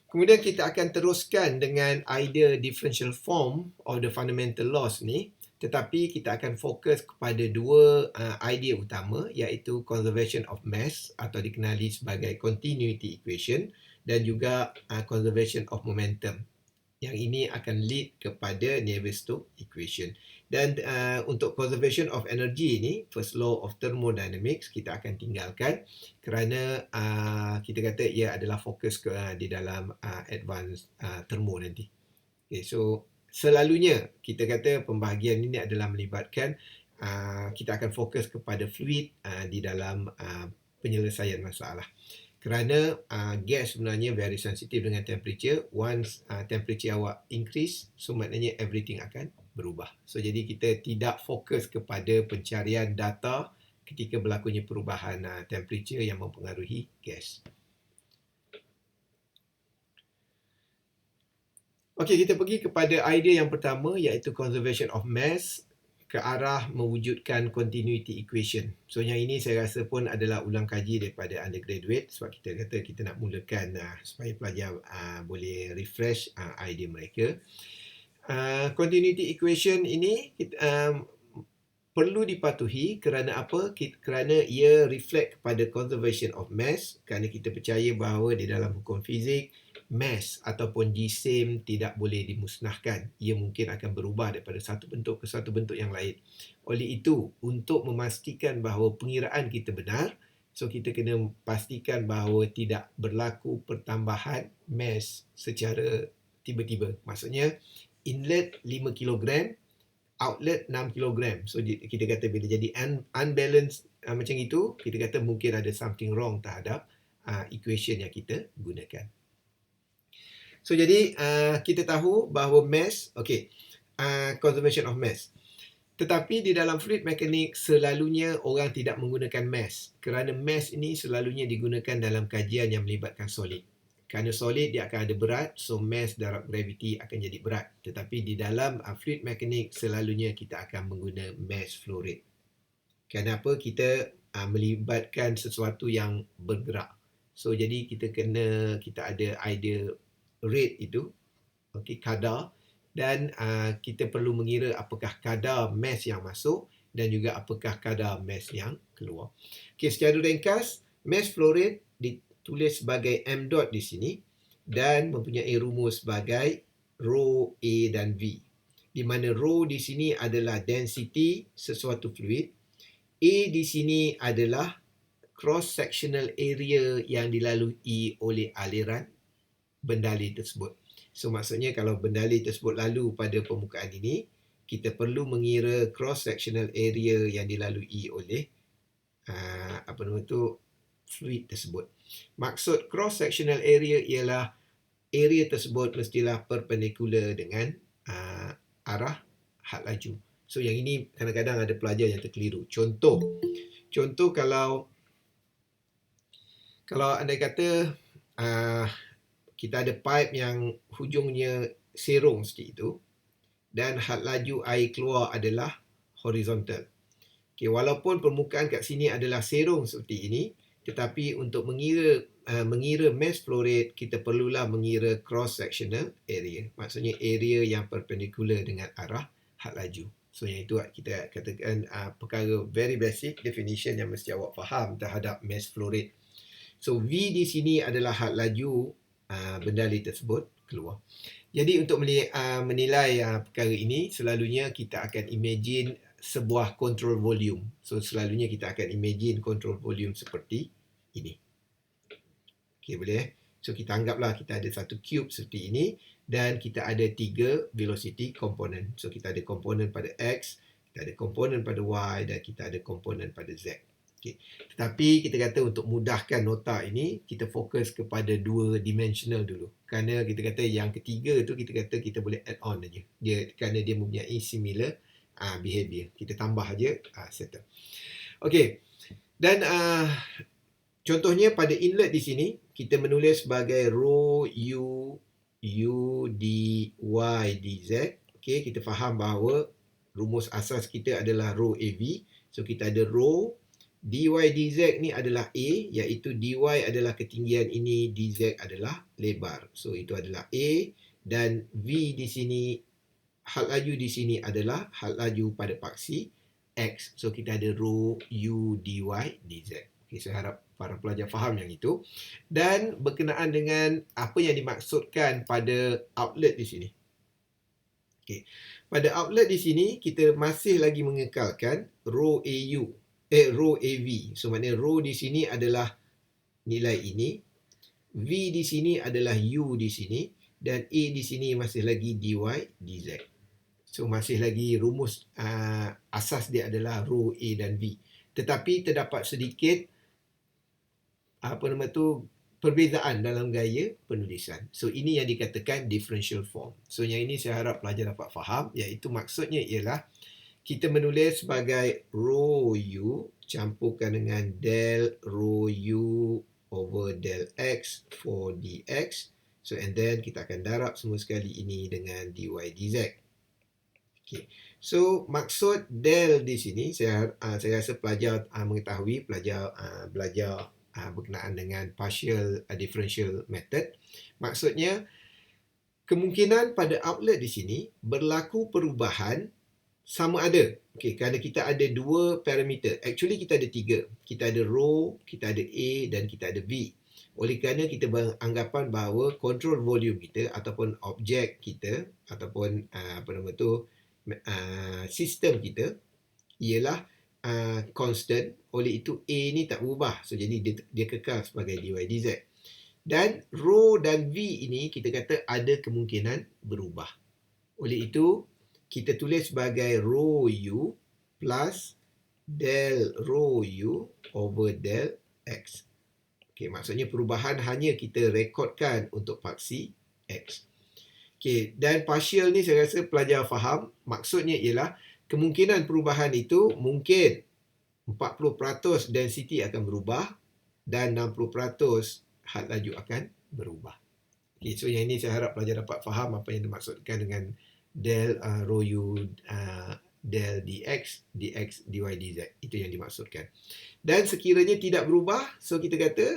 Kemudian kita akan teruskan dengan idea differential form of the fundamental laws ni, tetapi kita akan fokus kepada dua idea utama, iaitu conservation of mass atau dikenali sebagai continuity equation dan juga conservation of momentum. Yang ini akan lead kepada Navier-Stokes equation. Dan untuk conservation of energy ni, first law of thermodynamics, kita akan tinggalkan kerana kita kata ia adalah fokus di dalam advanced thermo nanti. Okay, so selalunya kita kata pembahagian ini adalah melibatkan kita akan fokus kepada fluid di dalam penyelesaian masalah. Kerana gas sebenarnya very sensitive dengan temperature. Once temperature awak increase, so maknanya everything akan berubah. So jadi kita tidak fokus kepada pencarian data ketika berlakunya perubahan temperature yang mempengaruhi gas. Okey, kita pergi kepada idea yang pertama, iaitu conservation of mass ke arah mewujudkan continuity equation. So yang ini saya rasa pun adalah ulang kaji daripada undergraduate, sebab kita kata kita nak mulakan supaya pelajar boleh refresh idea mereka. Continuity equation ini perlu dipatuhi kerana apa? Kerana ia reflect kepada conservation of mass, kerana kita percaya bahawa di dalam hukum fizik, mass ataupun jisim tidak boleh dimusnahkan. Ia mungkin akan berubah daripada satu bentuk ke satu bentuk yang lain. Oleh itu, untuk memastikan bahawa pengiraan kita benar, so kita kena pastikan bahawa tidak berlaku pertambahan mass secara tiba-tiba. Maksudnya, inlet 5 kg, outlet 6 kg. So kita kata bila jadi unbalanced macam itu, kita kata mungkin ada something wrong terhadap equation yang kita gunakan. So jadi kita tahu bahawa mass, conservation of mass. Tetapi di dalam fluid mekanik selalunya orang tidak menggunakan mass, kerana mass ini selalunya digunakan dalam kajian yang melibatkan solid. Kerana solid dia akan ada berat, so mass darab gravity akan jadi berat. Tetapi di dalam fluid mekanik selalunya kita akan menggunakan mass flow rate. Kenapa? Kita melibatkan sesuatu yang bergerak. So jadi kita ada idea rate itu, kadar, dan kita perlu mengira apakah kadar mass yang masuk dan juga apakah kadar mass yang keluar. Secara ringkas, mass flow rate ditulis sebagai m dot di sini dan mempunyai rumus sebagai rho, A dan V. Di mana rho di sini adalah density sesuatu fluid, A di sini adalah cross-sectional area yang dilalui oleh aliran bendali tersebut. So maksudnya kalau bendali tersebut lalu pada permukaan ini, kita perlu mengira cross-sectional area yang dilalui oleh fluid tersebut. Maksud cross-sectional area ialah area tersebut mestilah perpendicular dengan arah had laju. So yang ini kadang-kadang ada pelajar yang terkeliru. Contoh kalau anda kata kita ada pipe yang hujungnya serong seperti itu dan had laju air keluar adalah horizontal. Walaupun permukaan kat sini adalah serong seperti ini, tetapi untuk mengira mass flow rate, kita perlulah mengira cross-sectional area. Maksudnya area yang perpendicular dengan arah had laju. So yang itu kita katakan perkara very basic definition yang mesti awak faham terhadap mass flow rate. So V di sini adalah had laju bendali tersebut keluar. Jadi untuk menilai perkara ini, selalunya kita akan imagine sebuah control volume. So selalunya kita akan imagine control volume seperti ini. Boleh? So kita anggaplah kita ada satu cube seperti ini dan kita ada 3 velocity component. So kita ada komponen pada X, kita ada komponen pada Y dan kita ada komponen pada Z. Tetapi kita kata untuk mudahkan nota ini, kita fokus kepada 2 dimensional dulu. Kerana kita kata yang ketiga tu kita kata kita boleh add on aja. Kerana dia mempunyai similar behavior. Kita tambah aja settle. Dan contohnya pada inlet di sini kita menulis sebagai rho u dy dz. Kita faham bahawa rumus asas kita adalah rho AV. So kita ada rho dy dz ni adalah A, iaitu dy adalah ketinggian ini, dz adalah lebar. So itu adalah A, dan V di sini, had laju di sini adalah had laju pada paksi X. So kita ada rho U dy dz. Okay, saya harap para pelajar faham yang itu. Dan berkenaan dengan apa yang dimaksudkan pada outlet di sini. Okay. Pada outlet di sini, kita masih lagi mengekalkan rho AU, rho AV. So maknanya rho di sini adalah nilai ini, V di sini adalah U di sini, dan A di sini masih lagi dy dz. So masih lagi rumus asas dia adalah rho A dan V. Tetapi terdapat sedikit perbezaan dalam gaya penulisan. So ini yang dikatakan differential form. So yang ini saya harap pelajar dapat faham, iaitu maksudnya ialah kita menulis sebagai rho U campurkan dengan del rho U over del X for dx. So and then kita akan darab semua sekali ini dengan dy dz. Okay. So maksud del di sini, saya rasa pelajar mengetahui, pelajar belajar berkenaan dengan partial differential method. Maksudnya, kemungkinan pada outlet di sini berlaku perubahan sama ada. Okay, kerana kita ada dua parameter. Actually kita ada tiga. Kita ada rho, kita ada A dan kita ada V. Oleh kerana kita beranggapan bahawa control volume kita ataupun objek kita ataupun sistem kita ialah constant, oleh itu A ni tak berubah. So jadi dia kekal sebagai dy dz. Dan rho dan V ini kita kata ada kemungkinan berubah. Oleh itu kita tulis sebagai rho U plus del rho U over del X. Okay, maksudnya perubahan hanya kita rekodkan untuk paksi X. Okay, dan partial ni saya rasa pelajar faham. Maksudnya ialah kemungkinan perubahan itu mungkin 40% density akan berubah dan 60% had laju akan berubah. Okay, so yang ini saya harap pelajar dapat faham apa yang dimaksudkan dengan del rho U del dx, dx dy dz. Itu yang dimaksudkan. Dan sekiranya tidak berubah, so kita kata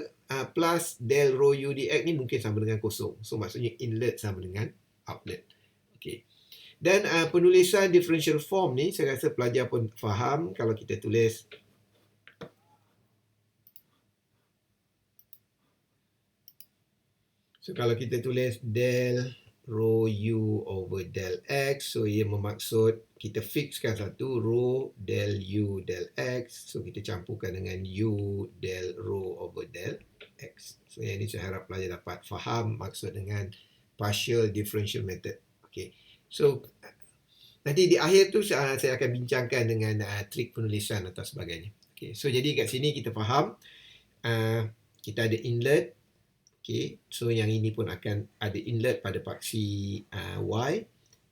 plus del rho U dx ni mungkin sama dengan kosong. So maksudnya inlet sama dengan outlet. Okay. Dan penulisan differential form ni saya rasa pelajar pun faham kalau kita tulis kalau kita tulis del rho U over del X, so ia bermaksud kita fixkan satu rho del U del X, so kita campurkan dengan U del rho over del X. So yang ini saya harap pelajar dapat faham maksud dengan partial differential method. Okay. So nanti di akhir tu saya akan bincangkan dengan trik penulisan atau sebagainya. Okay. So jadi kat sini kita faham kita ada inlet. Okay. So yang ini pun akan ada inlet pada paksi Y.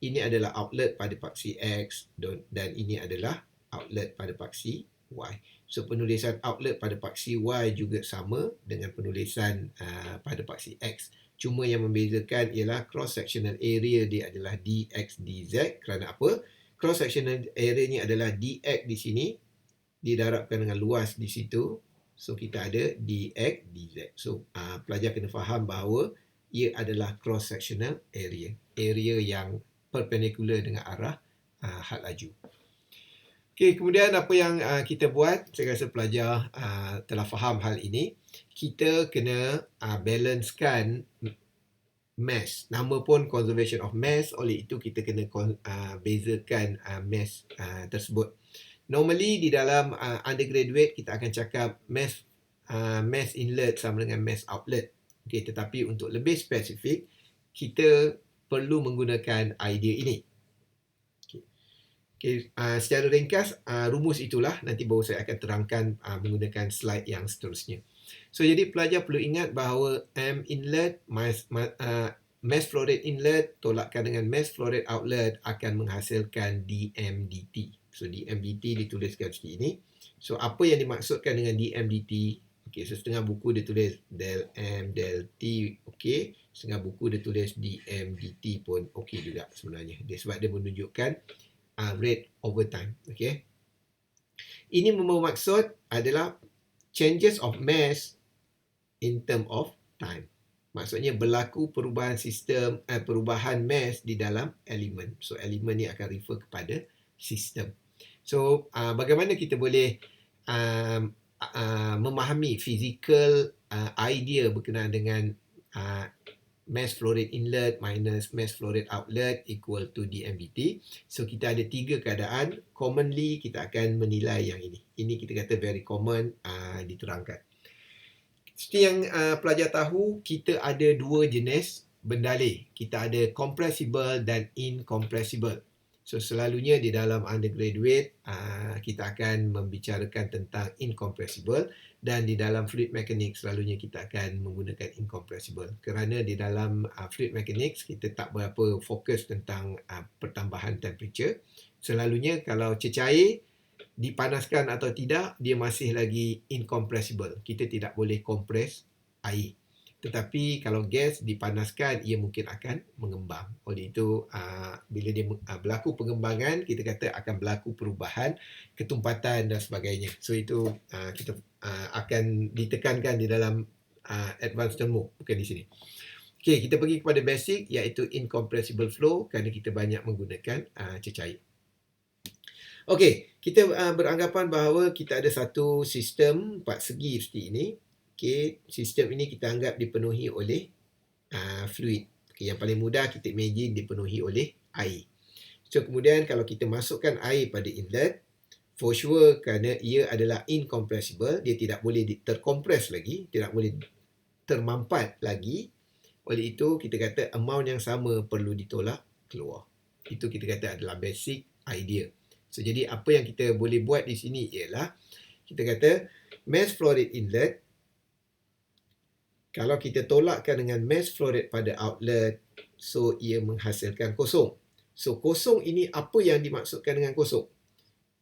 Ini adalah outlet pada paksi X dan ini adalah outlet pada paksi Y. So penulisan outlet pada paksi Y juga sama dengan penulisan pada paksi X. Cuma yang membezakan ialah cross-sectional area dia adalah dx dz. Kerana apa? Cross-sectional area ni adalah dx di sini didarabkan dengan luas di situ. So kita ada dx dz. So pelajar kena faham bahawa ia adalah cross-sectional area. Area yang perpendicular dengan arah had laju. Okay, kemudian apa yang kita buat, saya rasa pelajar telah faham hal ini. Kita kena balancekan mass. Nama pun conservation of mass, oleh itu kita kena bezakan mass tersebut. Normally di dalam undergraduate kita akan cakap mass inlet sama dengan mass outlet. Okay, tetapi untuk lebih spesifik kita perlu menggunakan idea ini. Okay, secara ringkas rumus itulah, nanti baru saya akan terangkan menggunakan slide yang seterusnya. So jadi pelajar perlu ingat bahawa M inlet mass flow rate inlet tolakkan dengan mass flow rate outlet akan menghasilkan dm dt. So dm dt dituliskan seperti ini. So apa yang dimaksudkan dengan dm dt? Okay, so setengah buku dia tulis del m del t, okay. Setengah buku dia tulis dm dt pun okay juga sebenarnya. Dia sebab dia menunjukkan rate over time, okay. Ini bermaksud adalah changes of mass in term of time. Maksudnya berlaku perubahan sistem, perubahan mass di dalam elemen. So elemen ni akan refer kepada sistem. So bagaimana kita boleh memahami physical idea berkenaan dengan mass flow rate inlet minus mass flow rate outlet equal to dmdt. So kita ada 3 keadaan. Commonly kita akan menilai yang ini. Ini kita kata very common diterangkan. Seperti yang pelajar tahu, kita ada 2 jenis bendalih. Kita ada compressible dan incompressible. So selalunya di dalam undergraduate kita akan membicarakan tentang incompressible, dan di dalam fluid mechanics selalunya kita akan menggunakan incompressible. Kerana di dalam fluid mechanics kita tak berapa fokus tentang pertambahan temperature. Selalunya kalau cecair dipanaskan atau tidak, dia masih lagi incompressible. Kita tidak boleh kompres air. Tetapi kalau gas dipanaskan, ia mungkin akan mengembang. Oleh itu, bila dia berlaku pengembangan, kita kata akan berlaku perubahan, ketumpatan dan sebagainya. So itu kita akan ditekankan di dalam advanced thermo, bukan di sini. Okey, kita pergi kepada basic, iaitu incompressible flow, kerana kita banyak menggunakan cecair. Okey, kita beranggapan bahawa kita ada satu sistem 4 segi seperti ini. Okay, sistem ini kita anggap dipenuhi oleh fluid. Okay, yang paling mudah kita imagine dipenuhi oleh air. So kemudian kalau kita masukkan air pada inlet, for sure kerana ia adalah incompressible, dia tidak boleh terkompres lagi, tidak boleh termampat lagi. Oleh itu kita kata amount yang sama perlu ditolak keluar. Itu kita kata adalah basic idea. So jadi apa yang kita boleh buat di sini ialah kita kata mass flow rate inlet, kalau kita tolakkan dengan mass flow rate pada outlet, so ia menghasilkan kosong. So kosong ini apa yang dimaksudkan dengan kosong?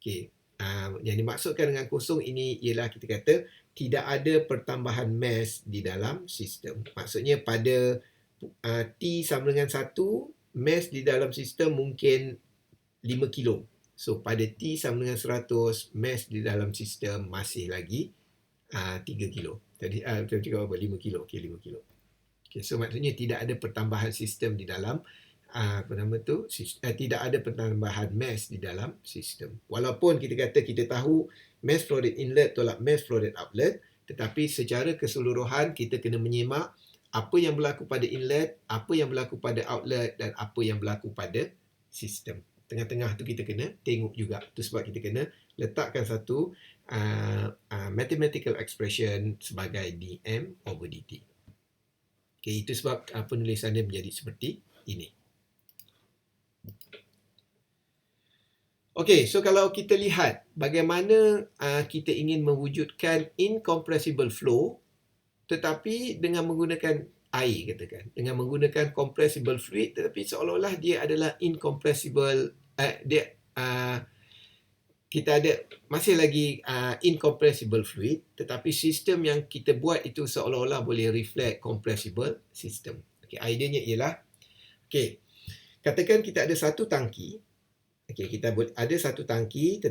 Okey, yang dimaksudkan dengan kosong ini ialah kita kata tidak ada pertambahan mass di dalam sistem. Maksudnya pada T sama dengan 1, mass di dalam sistem mungkin 5 kilo. So pada T sama dengan 100, mass di dalam sistem masih lagi 3 kilo. Tadi kita cakap apa? 5 kilo. Okey, 5 kilo. Okey, so maksudnya tidak ada pertambahan sistem di dalam tidak ada pertambahan mass di dalam sistem. Walaupun kita kata kita tahu mass flow rate inlet tolak mass flow rate outlet, tetapi secara keseluruhan kita kena menyemak apa yang berlaku pada inlet, apa yang berlaku pada outlet dan apa yang berlaku pada sistem. Tengah-tengah tu kita kena tengok juga. Itu sebab kita kena letakkan satu mathematical expression sebagai dm/dt. Okay, itu sebab penulisan dia menjadi seperti ini. Okey, so kalau kita lihat bagaimana kita ingin mewujudkan incompressible flow tetapi dengan menggunakan air, katakan, dengan menggunakan compressible fluid, tetapi seolah-olah dia adalah incompressible, kita ada masih lagi incompressible fluid, tetapi sistem yang kita buat itu seolah-olah boleh reflect compressible system. Okey, idenya ialah, okey, katakan kita ada satu tangki. Okey, kita ada satu tangki,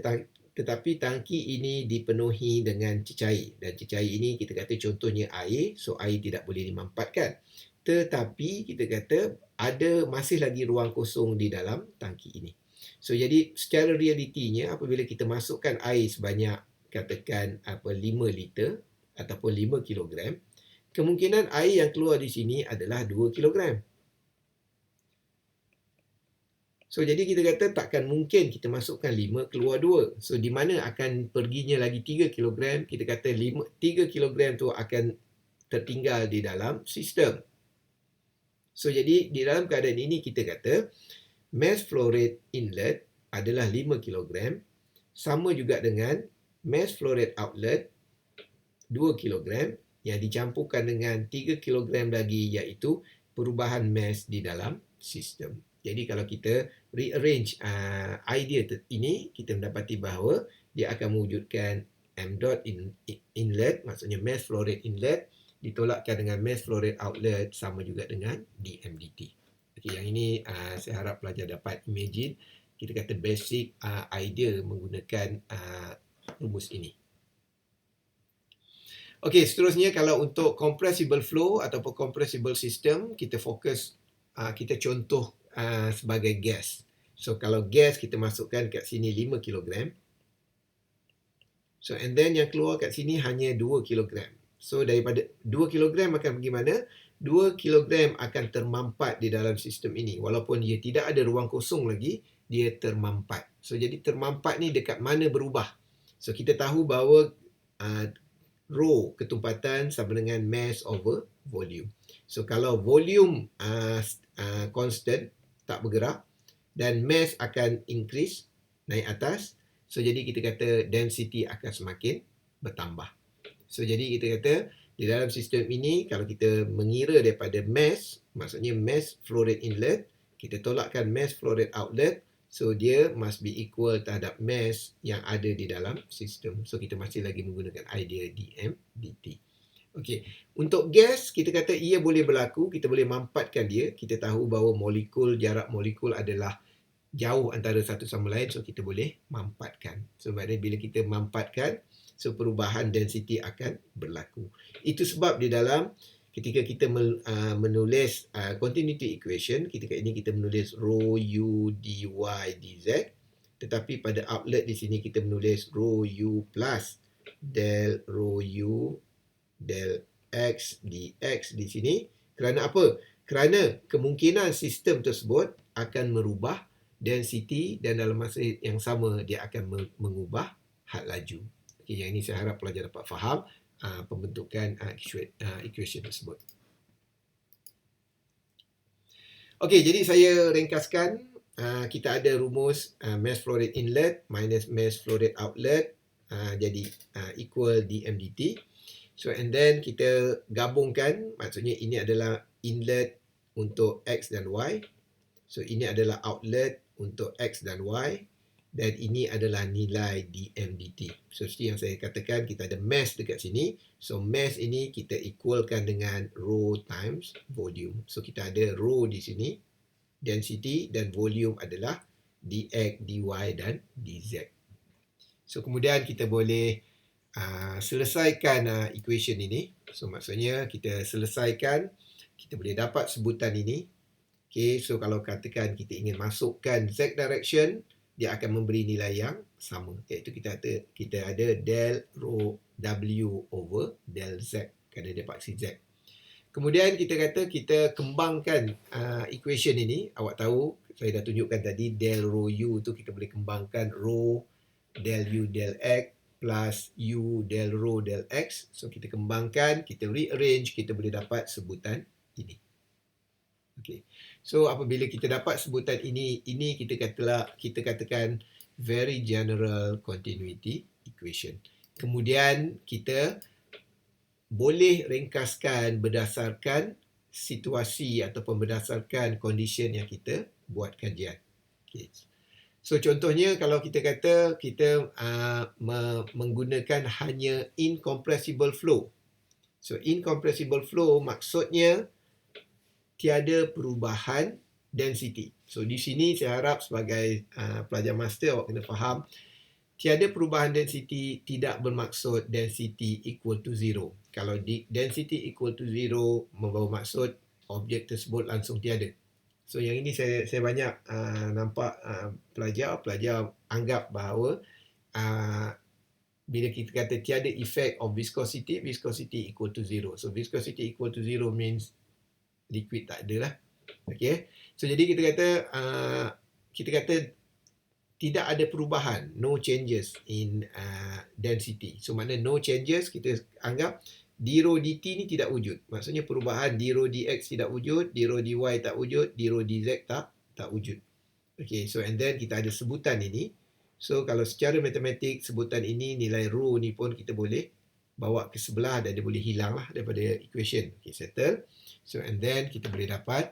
tetapi tangki ini dipenuhi dengan cecair. Dan cecair ini kita kata contohnya air, so air tidak boleh dimampatkan. Tetapi kita kata ada masih lagi ruang kosong di dalam tangki ini. So jadi secara realitinya apabila kita masukkan air sebanyak katakan 5 liter ataupun 5 kilogram, kemungkinan air yang keluar di sini adalah 2 kilogram. So, jadi kita kata takkan mungkin kita masukkan 5 keluar 2. So, di mana akan perginya lagi 3 kilogram? Kita kata 3 kilogram tu akan tertinggal di dalam sistem. So, jadi di dalam keadaan ini kita kata mass flow rate inlet adalah 5 kilogram, sama juga dengan mass flow rate outlet 2 kilogram yang dicampurkan dengan 3 kilogram lagi, iaitu perubahan mass di dalam sistem. Jadi kalau kita rearrange idea ini, kita mendapati bahawa dia akan mewujudkan m dot inlet, maksudnya mass flow rate inlet, ditolakkan dengan mass flow rate outlet sama juga dengan dmdt. Okey, yang ini saya harap pelajar dapat imagine, kita kata basic idea menggunakan rumus ini. Okey, seterusnya kalau untuk compressible flow ataupun compressible system, kita fokus, kita contoh sebagai gas. So, kalau gas kita masukkan kat sini 5 kilogram. So, and then yang keluar kat sini hanya 2 kilogram. So, daripada 2 kilogram akan pergi mana? 2 kilogram akan termampat di dalam sistem ini. Walaupun dia tidak ada ruang kosong lagi, dia termampat. So, jadi termampat ni dekat mana berubah. So, kita tahu bahawa rho ketumpatan sama dengan mass over volume. So, kalau volume constant, tak bergerak, dan mass akan increase, naik atas. So, jadi kita kata density akan semakin bertambah. So, jadi kita kata di dalam sistem ini, kalau kita mengira daripada mass, maksudnya mass flow rate inlet, kita tolakkan mass flow rate outlet, so dia must be equal terhadap mass yang ada di dalam sistem. So, kita masih lagi menggunakan idea dm dt. Okey, untuk gas, kita kata ia boleh berlaku, kita boleh mampatkan dia. Kita tahu bahawa jarak molekul adalah jauh antara satu sama lain, so kita boleh mampatkan. So, maknanya bila kita mampatkan, so perubahan density akan berlaku. Itu sebab di dalam ketika kita menulis continuity equation, ketika ini kita menulis rho u dy dz, tetapi pada outlet di sini kita menulis rho u plus del rho u del x dx di sini. Kerana apa? Kerana kemungkinan sistem tersebut akan merubah density dan dalam masa yang sama dia akan mengubah had laju. Okay, yang ini saya harap pelajar dapat faham pembentukan equation tersebut. Okey, jadi saya ringkaskan, kita ada rumus mass flow rate inlet minus mass flow rate outlet, jadi equal dm dt. So, and then kita gabungkan, maksudnya ini adalah inlet untuk x dan y. So, ini adalah outlet untuk x dan y. Dan ini adalah nilai dm dt. So, seperti yang saya katakan, kita ada mass dekat sini. So, mass ini kita equalkan dengan rho times volume. So, kita ada rho di sini, density, dan volume adalah dx, dy, dan dz. So, kemudian kita boleh selesaikan equation ini. So, maksudnya kita selesaikan, kita boleh dapat sebutan ini. Okay, so kalau katakan kita ingin masukkan z direction, dia akan memberi nilai yang sama, iaitu kita ada del rho w over del z, kerana dia paksi z. Kemudian kita kata kita kembangkan equation ini. Awak tahu, saya dah tunjukkan tadi, del rho u tu kita boleh kembangkan rho del u del x plus u del rho del x. So, kita kembangkan, kita rearrange, kita boleh dapat sebutan ini. Okay. So, apabila kita dapat sebutan ini kita katakan very general continuity equation. Kemudian kita boleh ringkaskan berdasarkan situasi ataupun berdasarkan condition yang kita buat kajian. Okay. So, contohnya kalau kita kata kita menggunakan hanya incompressible flow. So, incompressible flow maksudnya tiada perubahan density. So, di sini saya harap sebagai pelajar master awak kena faham, tiada perubahan density tidak bermaksud density equal to zero. Kalau density equal to zero membawa maksud objek tersebut langsung tiada. So, yang ini saya banyak nampak pelajar anggap bahawa bila kita kata tiada effect of viscosity equal to zero. So, viscosity equal to zero means liquid tak ada lah. Okay. So, jadi kita kata tidak ada perubahan, no changes in density. So, maknanya no changes, kita anggap d rho dt ni tidak wujud. Maksudnya perubahan d rho dx tidak wujud, d rho dy tak wujud, d rho dz tak wujud. Okay, so and then kita ada sebutan ini. So, kalau secara matematik sebutan ini, nilai rho ni pun kita boleh bawa ke sebelah dan dia boleh hilang lah daripada equation. Okay, settle. So, and then kita boleh dapat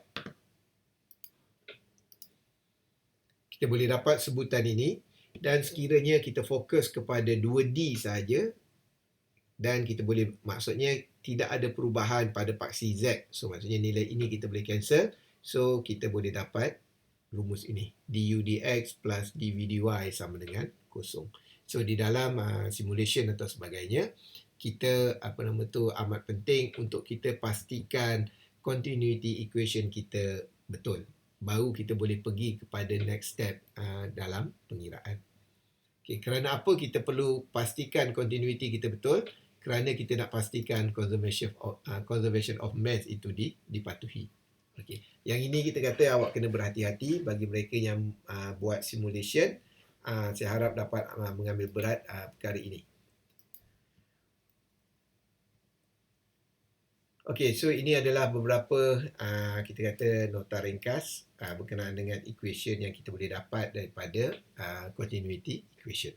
sebutan ini, dan sekiranya kita fokus kepada 2D saja, dan kita boleh, maksudnya tidak ada perubahan pada paksi Z. So, maksudnya nilai ini kita boleh cancel. So, kita boleh dapat rumus ini. du dx plus dv dy sama dengan kosong. So di dalam simulation atau sebagainya, kita amat penting untuk kita pastikan continuity equation kita betul. Baru kita boleh pergi kepada next step dalam pengiraan. Okay, kerana apa kita perlu pastikan continuity kita betul? Kerana kita nak pastikan conservation of mass itu dipatuhi. Okay. Yang ini kita kata awak kena berhati-hati bagi mereka yang buat simulation. Saya harap dapat mengambil berat perkara ini. Okey, so ini adalah beberapa kita kata nota ringkas berkenaan dengan equation yang kita boleh dapat daripada continuity equation.